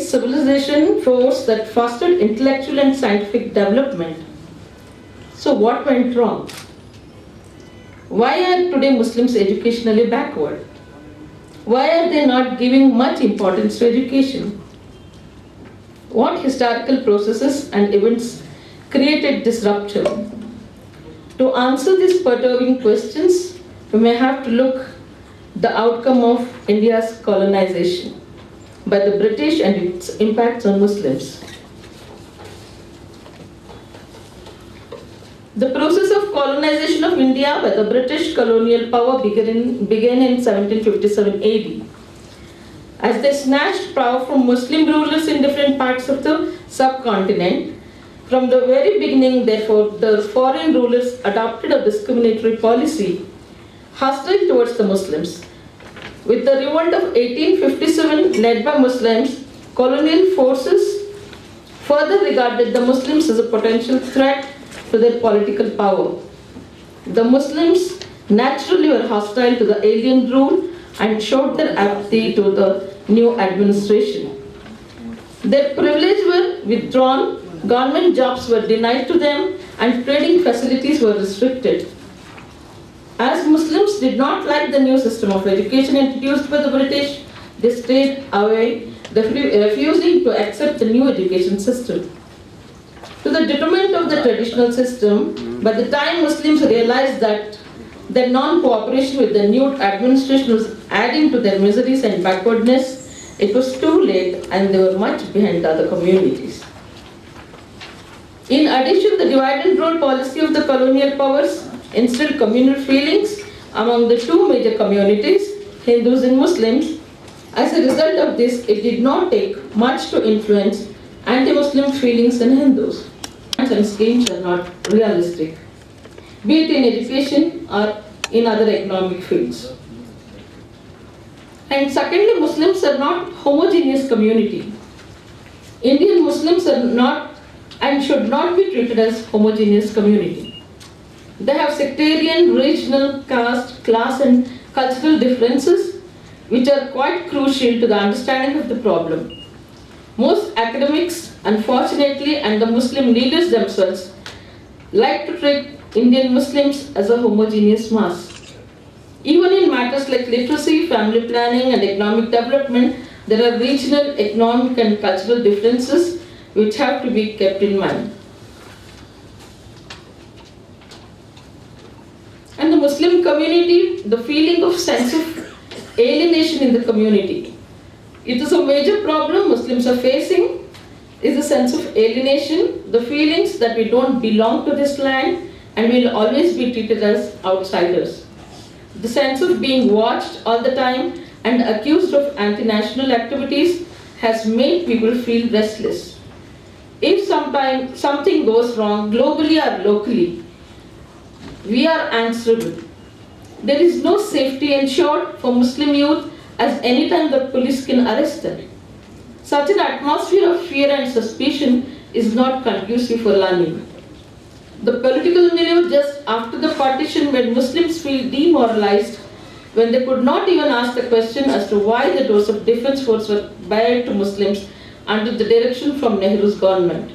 Civilization force that fostered intellectual and scientific development. So what went wrong? Why are today Muslims educationally backward? Why are they not giving much importance to education? What historical processes and events created this rupture? To answer these perturbing questions, we may have to look the outcome of India's colonization by the British and its impacts on Muslims. The process of colonization of India by the British colonial power began in 1757 AD. As they snatched power from Muslim rulers in different parts of the subcontinent, from the very beginning, therefore, the foreign rulers adopted a discriminatory policy hostile towards the Muslims. With the revolt of 1857 led by Muslims, colonial forces further regarded the Muslims as a potential threat to their political power. The Muslims naturally were hostile to the alien rule and showed their apathy to the new administration. Their privileges were withdrawn, government jobs were denied to them, and trading facilities were restricted. As Muslims did not like the new system of education introduced by the British, they stayed away, refusing to accept the new education system. To the detriment of the traditional system, by the time Muslims realized that their non-cooperation with the new administration was adding to their miseries and backwardness, it was too late and they were much behind other communities. In addition, the divide and rule policy of the colonial powers instilled communal feelings among the two major communities, Hindus and Muslims. As a result of this, it did not take much to influence anti-Muslim feelings in Hindus. And schemes are not realistic, be it in education or in other economic fields. And secondly, Muslims are not homogeneous community. Indian Muslims are not and should not be treated as homogeneous community. They have sectarian, regional, caste, class and cultural differences which are quite crucial to the understanding of the problem. Most academics, unfortunately, and the Muslim leaders themselves like to treat Indian Muslims as a homogeneous mass. Even in matters like literacy, family planning and economic development, there are regional, economic and cultural differences which have to be kept in mind. And the Muslim community, the feeling of sense of alienation in the community. It is a major problem Muslims are facing, is a sense of alienation, the feelings that we don't belong to this land and will always be treated as outsiders. The sense of being watched all the time and accused of anti-national activities has made people feel restless. If something goes wrong globally or locally, we are answerable. There is no safety ensured for Muslim youth as any time the police can arrest them. Such an atmosphere of fear and suspicion is not conducive for learning. The political milieu just after the partition made Muslims feel demoralized when they could not even ask the question as to why the doors of defense force were barred to Muslims under the direction from Nehru's government.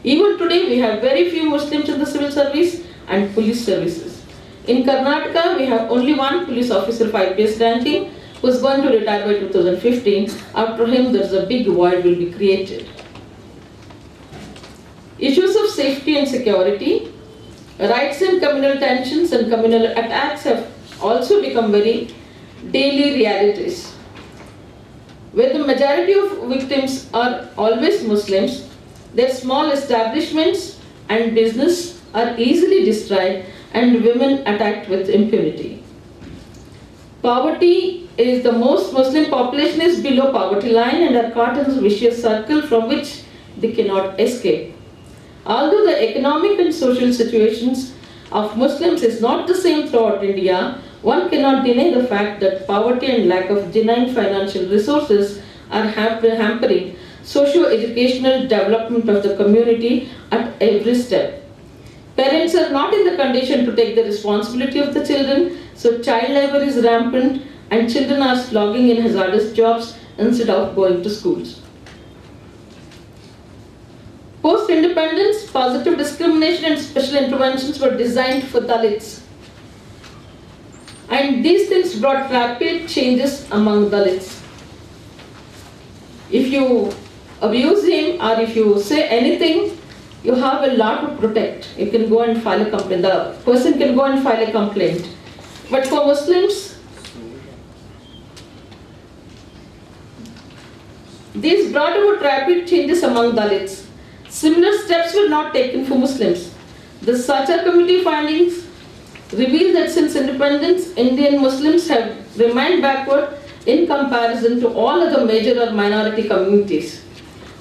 Even today we have very few Muslims in the civil service and police services. In Karnataka, we have only one police officer 5 years ranking who is going to retire by 2015. After him, there is a big void will be created. Issues of safety and security, rights and communal tensions and communal attacks have also become very daily realities. Where the majority of victims are always Muslims, their small establishments and business are easily destroyed and women attacked with impunity. Poverty is the most Muslim population is below poverty line and are caught in a vicious circle from which they cannot escape. Although the economic and social situations of Muslims is not the same throughout India, one cannot deny the fact that poverty and lack of genuine financial resources are hampering socio-educational development of the community at every step. Parents are not in the condition to take the responsibility of the children, so child labor is rampant and children are slogging in hazardous jobs instead of going to schools. independence, positive discrimination and special interventions were designed for Dalits. And these things brought rapid changes among Dalits. If you abuse him or if you say anything, you have a law to protect. You can go and file a complaint. The person can go and file a complaint. But for Muslims, these brought about rapid changes among Dalits. Similar steps were not taken for Muslims. The Sacha Committee findings reveal that since independence, Indian Muslims have remained backward in comparison to all other major or minority communities.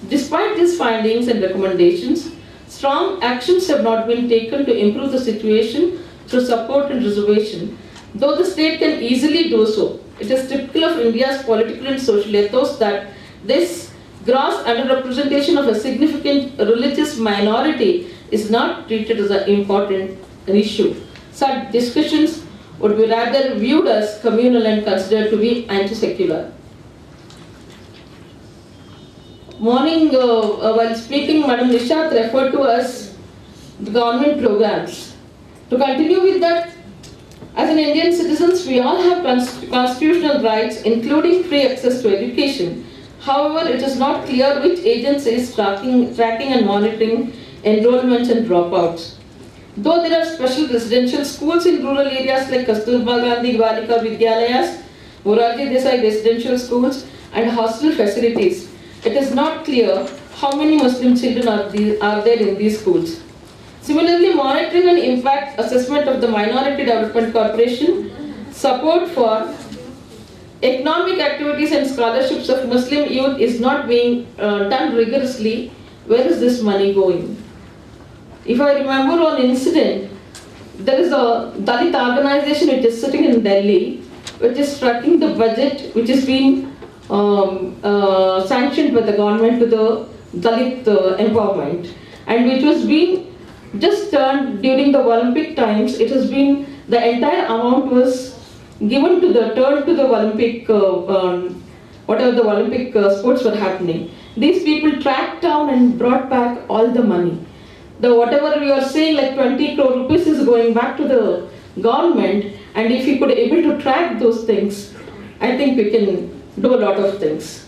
Despite these findings and recommendations, strong actions have not been taken to improve the situation through support and reservation, though the state can easily do so. It is typical of India's political and social ethos that this gross underrepresentation of a significant religious minority is not treated as an important issue. Such discussions would be rather viewed as communal and considered to be anti-secular. While speaking, Madam Nishat referred to as the government programs. To continue with that, as an Indian citizens, we all have constitutional rights, including free access to education. However, it is not clear which agency is tracking and monitoring enrollments and dropouts. Though there are special residential schools in rural areas like Kasturba Gandhi Balika Vidyalayas, Morarji Desai residential schools, and hostel facilities, it is not clear how many Muslim children are there in these schools. Similarly, monitoring and impact assessment of the Minority Development Corporation, support for economic activities and scholarships of Muslim youth is not being done rigorously. Where is this money going? If I remember one incident, there is a Dalit organization which is sitting in Delhi, which is tracking the budget which is being sanctioned by the government to the Dalit empowerment, and which was being just turned during the Olympic times. It has been, the entire amount was given to the Olympic, whatever the Olympic sports were happening. These people tracked down and brought back all the money. The whatever we are saying, like 20 crore rupees is going back to the government, and if we could able to track those things, I think we can do a lot of things.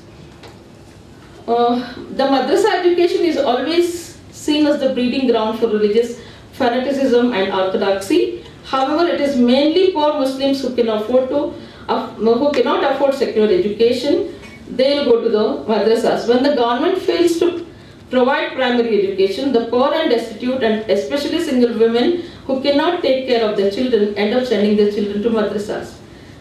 The madrasa education is always seen as the breeding ground for religious fanaticism and orthodoxy. However, it is mainly poor Muslims who cannot afford secular education. They will go to the madrasas. When the government fails to provide primary education, the poor and destitute, and especially single women who cannot take care of their children, end up sending their children to madrasas.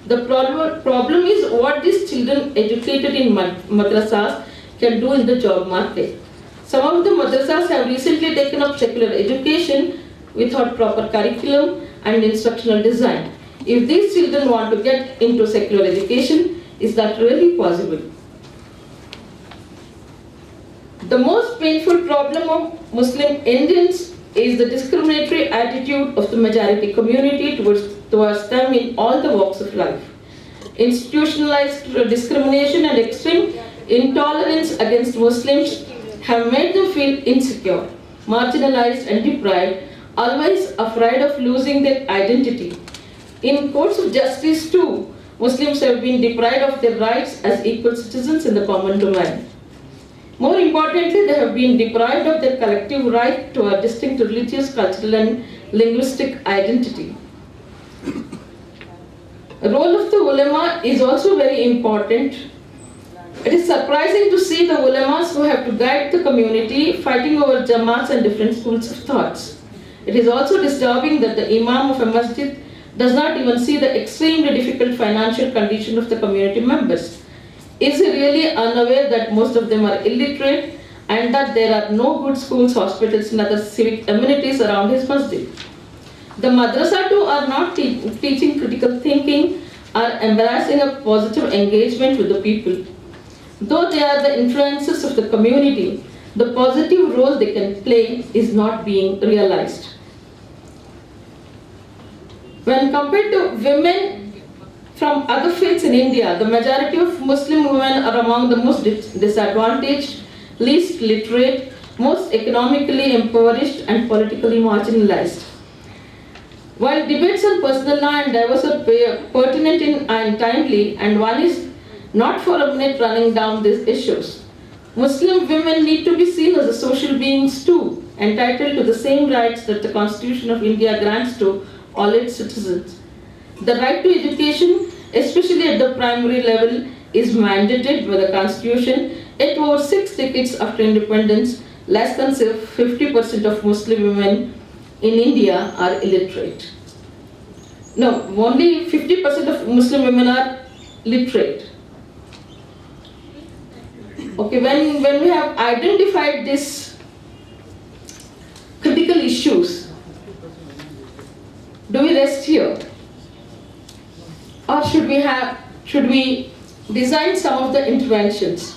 The problem is what these children educated in madrasas can do in the job market. Some of the madrasas have recently taken up secular education without proper curriculum and instructional design. If these children want to get into secular education, is that really possible? The most painful problem of Muslim Indians is the discriminatory attitude of the majority community towards them in all the walks of life. Institutionalized discrimination and extreme intolerance against Muslims have made them feel insecure, marginalized and deprived, always afraid of losing their identity. In courts of justice too, Muslims have been deprived of their rights as equal citizens in the common domain. More importantly, they have been deprived of their collective right to a distinct religious, cultural and linguistic identity. The role of the ulama is also very important. It is surprising to see the ulamas who have to guide the community fighting over jamaats and different schools of thoughts. It is also disturbing that the imam of a masjid does not even see the extremely difficult financial condition of the community members. Is he really unaware that most of them are illiterate and that there are no good schools, hospitals and other civic amenities around his masjid? The madrasa too are not teaching critical thinking or embracing a positive engagement with the people. Though they are the influences of the community, the positive role they can play is not being realized. When compared to women from other faiths in India, the majority of Muslim women are among the most disadvantaged, least literate, most economically impoverished and politically marginalized. While debates on personal law and divorce are pertinent and timely, and one is not for a minute running down these issues, Muslim women need to be seen as social beings too, entitled to the same rights that the Constitution of India grants to all its citizens. The right to education, especially at the primary level, is mandated by the Constitution. Yet over 6 decades after independence, less than 50% of Muslim women in India are illiterate. No, only 50% of Muslim women are literate. Okay, when we have identified these critical issues, do we rest here? Or should we design some of the interventions?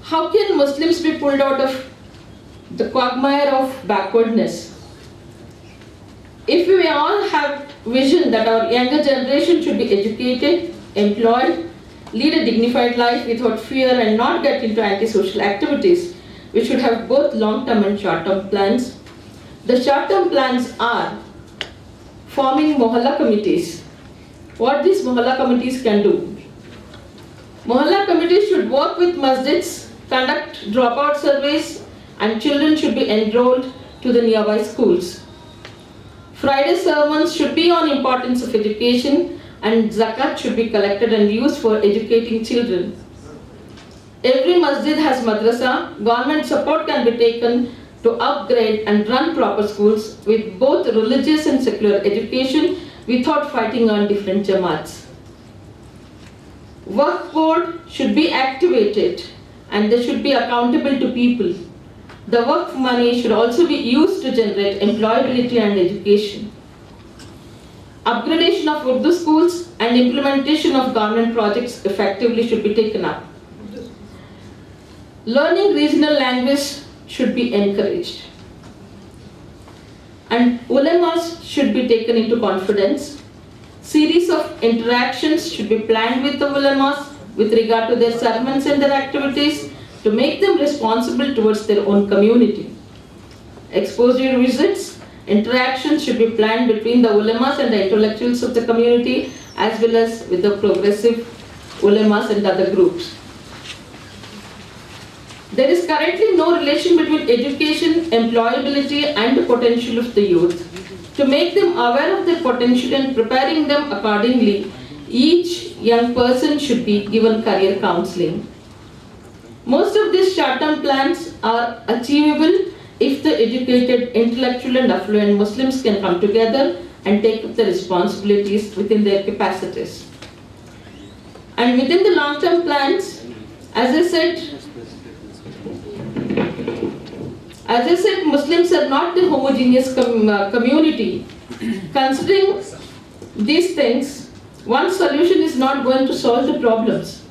How can Muslims be pulled out of the quagmire of backwardness? If we all have vision that our younger generation should be educated, employed, lead a dignified life without fear and not get into antisocial activities, we should have both long-term and short-term plans. The short-term plans are forming Mohalla committees. What these Mohalla committees can do? Mohalla committees should work with masjids, conduct dropout surveys, and children should be enrolled to the nearby schools. Friday sermons should be on importance of education, and zakat should be collected and used for educating children. Every masjid has madrasa. Government support can be taken to upgrade and run proper schools with both religious and secular education without fighting on different jamaats. Waqf board should be activated and they should be accountable to people. The Waqf money should also be used to generate employability and education. Upgradation of Urdu schools and implementation of government projects effectively should be taken up. Learning regional language should be encouraged. And ulemas should be taken into confidence. Series of interactions should be planned with the ulemas with regard to their sermons and their activities to make them responsible towards their own community. Exposure visits, interactions should be planned between the ulemas and the intellectuals of the community as well as with the progressive ulemas and other groups. There is currently no relation between education, employability and the potential of the youth. To make them aware of their potential and preparing them accordingly, each young person should be given career counseling. Most of these short-term plans are achievable if the educated, intellectual and affluent Muslims can come together and take up the responsibilities within their capacities. And within the long-term plans, as I said, Muslims are not the homogeneous community. Considering these things, one solution is not going to solve the problems.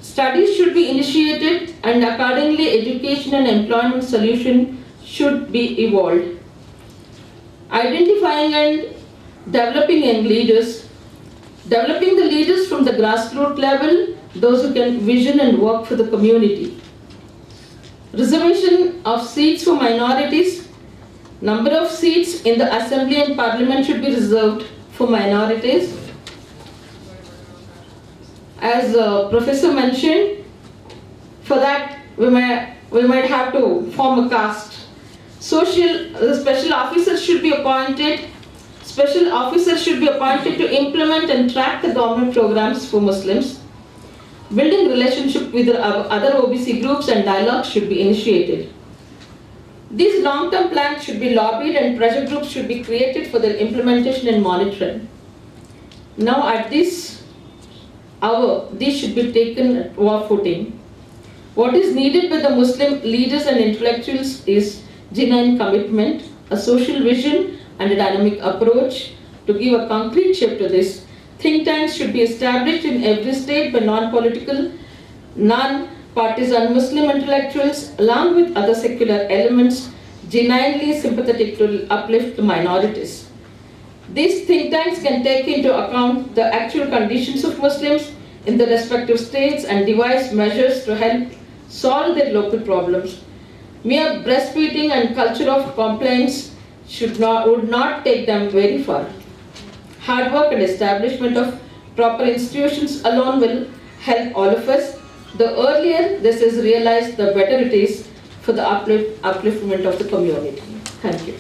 Studies should be initiated and accordingly education and employment solution should be evolved. Identifying and developing young leaders, developing the leaders from the grassroots level, those who can vision and work for the community. Reservation of seats for minorities. Number of seats in the assembly and parliament should be reserved for minorities. As Professor mentioned, for that we might have to form a caste. Special officers should be appointed. Special officers should be appointed to implement and track the government programs for Muslims. Building relationship with the other OBC groups and dialogue should be initiated. These long-term plans should be lobbied and pressure groups should be created for their implementation and monitoring. Now at this hour, these should be taken at war footing. What is needed by the Muslim leaders and intellectuals is genuine commitment, a social vision and a dynamic approach. To give a concrete shape to this, think tanks should be established in every state by non-political, non-partisan Muslim intellectuals along with other secular elements genuinely sympathetic to uplift the minorities. These think tanks can take into account the actual conditions of Muslims in the respective states and devise measures to help solve their local problems. Mere breastfeeding and culture of compliance would not take them very far. Hard work and establishment of proper institutions alone will help all of us. The earlier this is realized, the better it is for the upliftment of the community. Thank you.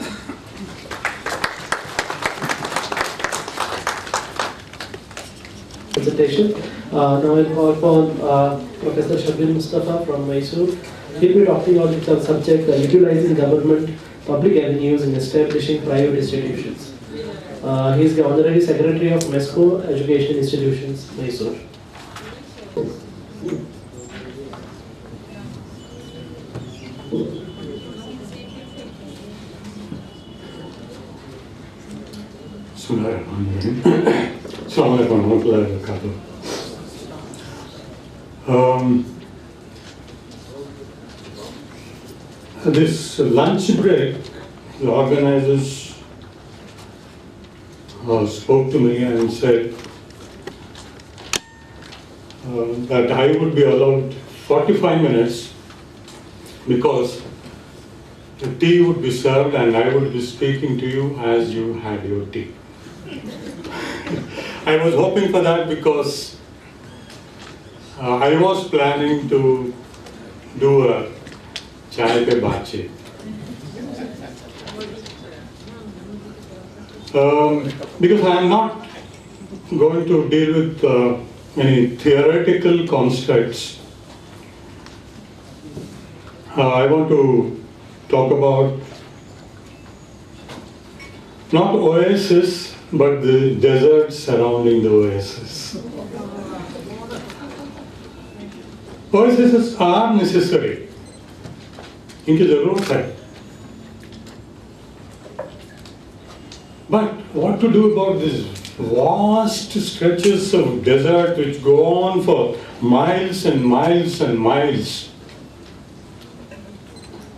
Presentation. Now I'll call upon Professor Shabir Mustafa from Mysore. He'll be talking on the subject utilizing government public avenues in establishing private institutions. He is the Honorary Secretary of MESCO Education Institutions, Mysore. This lunch break, the organizers spoke to me and said that I would be allowed 45 minutes because the tea would be served and I would be speaking to you as you had your tea. I was hoping for that because I was planning to do a chai pe baatcheet. Because I am not going to deal with any theoretical constructs. I want to talk about not oasis, but the desert surrounding the oasis. Oases are necessary. इनकी ज़रूरत है. But what to do about these vast stretches of desert which go on for miles and miles and miles,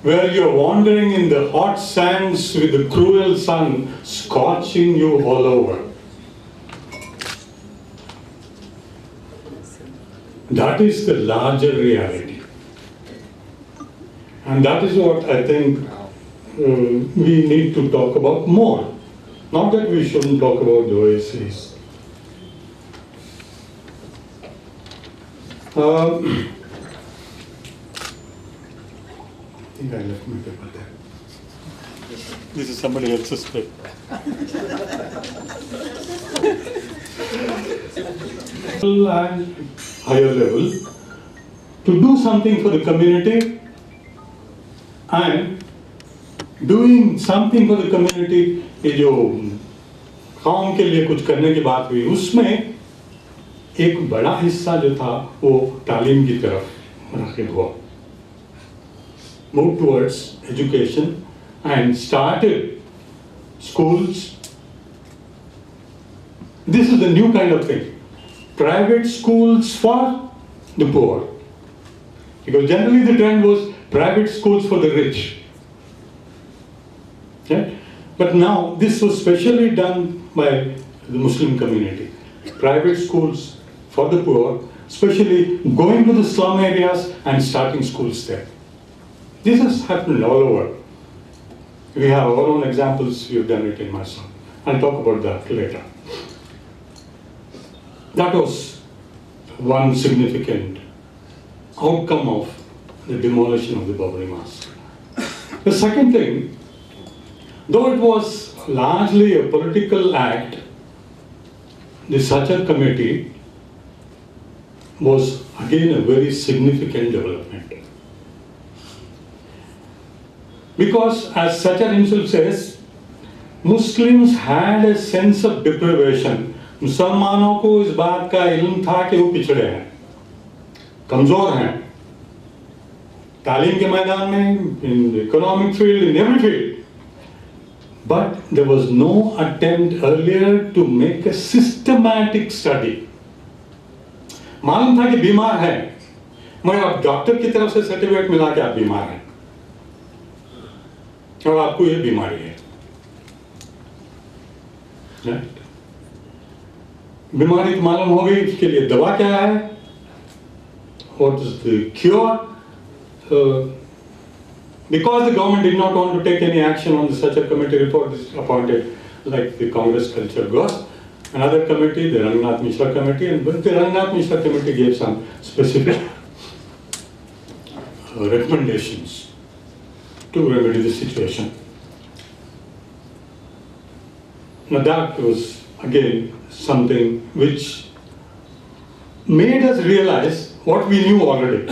where you're wandering in the hot sands with the cruel sun scorching you all over? That is the larger reality. And that is what I think we need to talk about more. Not that we shouldn't talk about the oases. I think I left my paper there. This is somebody else's paper. And higher level, to do something for the community and doing something for the community, ये जो काम के लिए कुछ करने की बात हुई, उसमें एक बड़ा हिस्सा जो था वो तालीम की तरफ राग़िब हुआ. Moved towards education and started schools. This is the new kind of thing. Private schools for the poor. Because generally the trend was private schools for the rich. Okay? But now this was specially done by the Muslim community. Private schools for the poor, especially going to the slum areas and starting schools there. This has happened all over. We have our own examples, we have done it in Mysore. I'll talk about that later. That was one significant outcome of the demolition of the Babri Mosque. The second thing, though it was largely a political act, the Sachar committee was again a very significant development. Because as Sachar himself says, Muslims had a sense of deprivation. मुसलमानों को इस बात का इल्म था कि वो पिछड़े हैं, कमजोर हैं, तालीम के मैदान में, in the economic field, in every field. But there was no attempt earlier to make a systematic study. मालूम था कि बीमार है, मगर अब डॉक्टर की तरफ से सर्टिफिकेट मिला कि आप बीमार हैं और आपको ये बीमारी है. बीमारी तो मालूम हो गई, इसके लिए दवा क्या है, what is the cure, because the government did not want to take any action on such a committee report, is appointed like the Congress Culture Goes. Another committee, the Rangnath Mishra Committee, and the Rangnath Mishra Committee gave some specific recommendations to remedy the situation. Now that was again something which made us realize what we knew already.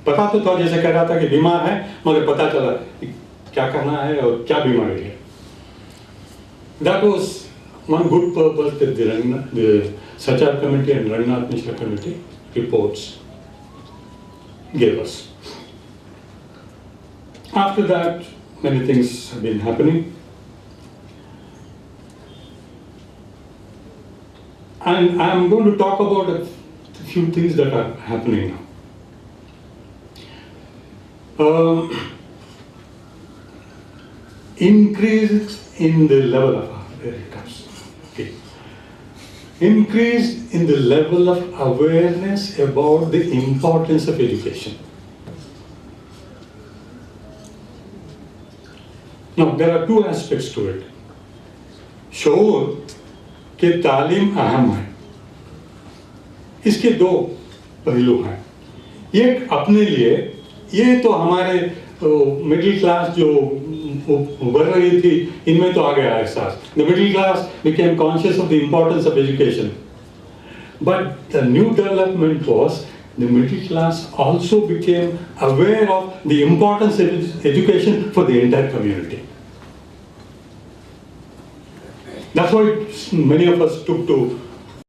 पता तो था, जैसे कह रहा था कि बीमार है, मगर पता चला कि क्या करना है और क्या बीमारी है. That was one good purpose that the Sachar Committee and Rangnath Mishra Committee reports gave us. After that, many things have been happening. And I'm going to talk about a few things that are happening now. Increase in the level of increase in the level of awareness about the importance of education. Now, there are two aspects to it. शऊर कि तालीम अहम है, इसके दो पहलू हैं. ये अपने लिए, ये तो हमारे मिडिल क्लास जो बढ़ रही थी, इनमें तो आ गया एहसास. The middle class became conscious of the importance of education. But the new development was the middle class also became aware of the importance of education for the entire community. That's why many of us took to